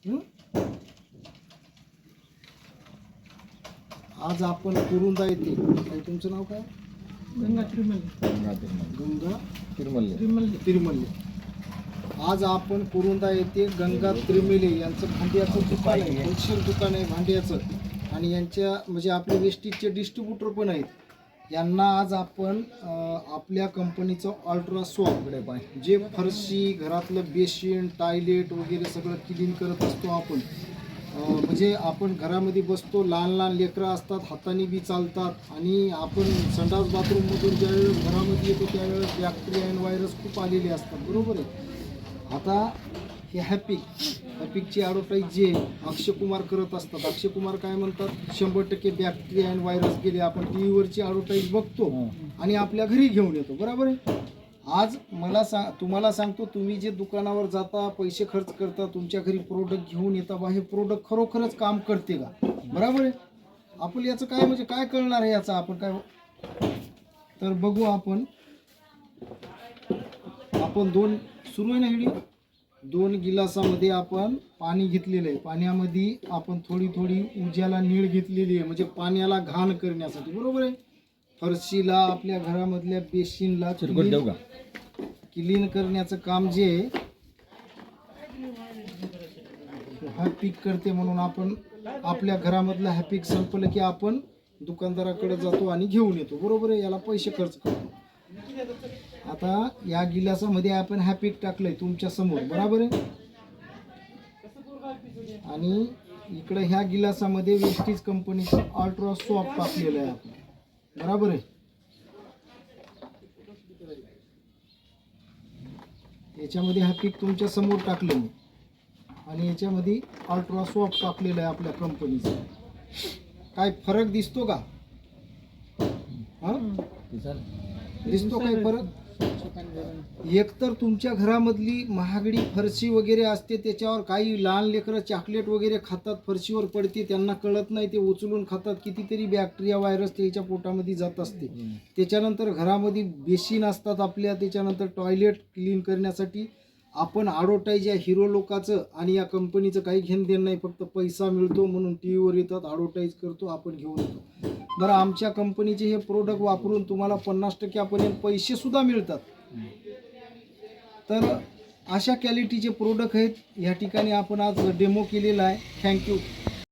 हं? आज आपण कुरुंदा येथे, काय तुमचं नाव काय? गंगा तिरुमल्ली. गंगा तिरुमल्ली. तिरुमल्ली. आज आपण कुरुंदा येथे गंगा तिरुमले यांचं भांड्याचं दुकान आहे, होलसेल दुकान आहे भांड्याचं, आणि यांच्या म्हणजे आपले वेस्टीजचे डिस्ट्रीब्युटर पण आहेत. यांना आज आपण आपल्या कंपनीचं अल्ट्रा सॉफ्ट जे फरशी, घरातलं बेसिन, टॉयलेट वगैरे सगळं क्लीन करत असतो आपण. म्हणजे आपण घरामध्ये बसतो, लहान लहान लेकरं असतात, हाताने बी चालतात, आणि आपण संडास बाथरूममधून ज्यावेळेस घरामध्ये येतो त्यावेळेस बॅक्टेरिया आणि व्हायरस खूप आलेले असतात, बरोबर आहे. आता हे हॅपिकची ॲडव्हर्टाईज जे अक्षय कुमार करत असतात, अक्षय कुमार काय म्हणतात, 100% बॅक्टेरिया आणि व्हायरस गेले. आपण टी व्हीवरची ॲडव्हर्टाईज बघतो आणि आपल्या घरी घेऊन येतो, बरोबर आहे. आज मला तुम्हाला सांगतो, तुम्ही जे दुकानावर जाता, पैसे खर्च करता, तुमच्या घरी प्रोडक्ट घेऊन येता बा, हे प्रोडक्ट खरोखरच काम करते का, बरोबर आहे. आपण याचं काय म्हणजे काय कळणार आहे याचा, आपण काय तर बघू. आपण दोन सुरू आहे ना व्हिडिओ, 2 गिलासामध्ये आपण पाणी घेतलेलं आहे. पाण्यामध्ये आपण थोडी थोडी उज्याला नीळ घेतलेली आहे, म्हणजे पाण्याला घाण करण्यासाठी, बरोबर आहे. फरशीला, आपल्या घरामधल्या बेसिनला क्लीन करण्याचं काम जे हॅपिक करते. म्हणून आपण आपल्या घरामधलं हॅपिक संपलं की आपण दुकानदाराकडे जातो आणि घेऊन येतो, बरोबर आहे. याला पैसे खर्च करतो. आता या गिलासामध्ये आपण हॅपिक टाकलंय तुमच्या समोर, बरोबर आहे. आणि इकडे ह्या गिलासामध्ये वेस्टीज कंपनीचं अल्ट्रा सॉफ्ट टाकलेलं आहे आपण, बरोबर आहे. याच्यामध्ये हॅपिक तुमच्या समोर टाकलं मी, आणि याच्यामध्ये अल्ट्रा सॉफ्ट टाकलेलं आहे आपल्या कंपनीचं. काय फरक दिसतो का? हा, दिसतो काय फरक? एकतर तुमच्या घरामधली महागडी फरशी वगैरे असते, त्याच्यावर काही लहान लेकरं चॉकलेट वगैरे खातात, फरशीवर पडते, त्यांना कळत नाही, ते उचलून खातात, कितीतरी बॅक्टेरिया व्हायरस त्याच्या पोटामध्ये जात असते. त्याच्यानंतर घरामध्ये बेसिन असतात आपल्या, त्याच्यानंतर टॉयलेट क्लीन करण्यासाठी आपण ॲडव्हर्टाईज या हिरो लोकांचं आणि या कंपनीचं काही घेणं देणं नाही, फक्त पैसा मिळतो म्हणून टी व्हीवर येतात, ॲडव्हर्टाईज करतो, आपण घेऊन येतो. बरं, आमच्या कंपनीचे हे प्रोडक्ट वापरून तुम्हाला 50% पैसे सुद्धा मिळतात. तर अशा क्वालिटीचे प्रोडक्ट आहेत. या ठिकाणी आपण आज डेमो केलेला आहे. थँक्यू.